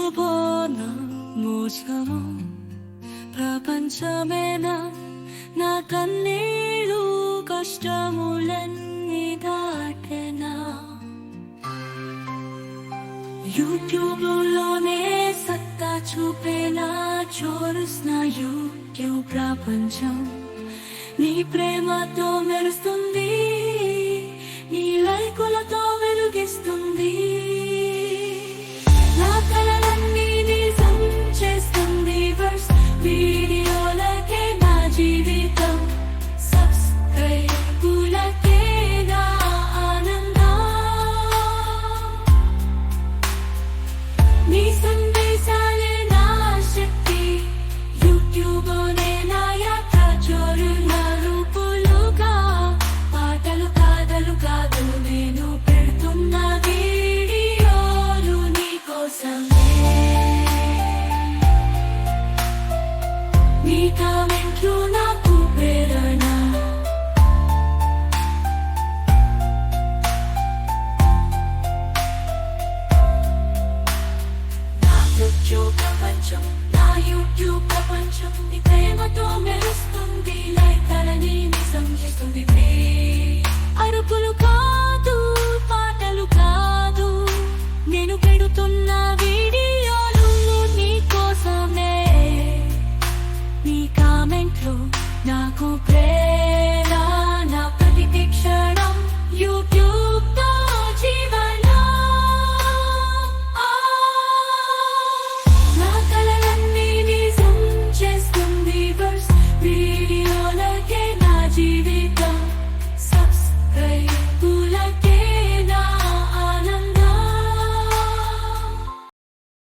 YouTubeలో మోసము ప్రపంచమేనా నా కన్నీళ్ళు కష్టములన్నీ దాటెనా యూట్యూబ్లోనే సత్తా చూపేనా చూస్తున్న యూట్యూబ్ ప్రపంచం నీ ప్రేమతో మెరుస్తుంది నీ లైకులతో వెలుగిస్తుంది నా కలలన్నీ నిజం చేస్తుంది వర్స్ వీడియోలకే నా జీవితం సబ్స్క్రైబులకే నా ఆనందం నీ సందేశాలే నా శక్తి యూట్యూబ్లోనే నా యాత్ర జోరున రూపులుగా పాటలు కాదలు కాదు నేను పెడుతున్న వీడియోలు నీ కోసమే నీ కామెంట్లు నాకు ప్రేరణ నా యూట్యూబ్ ప్రపంచం నీ ప్రేమతో మెరుస్తుంది లైట్లని నిజం చేస్తుంది అరుపులు కాదు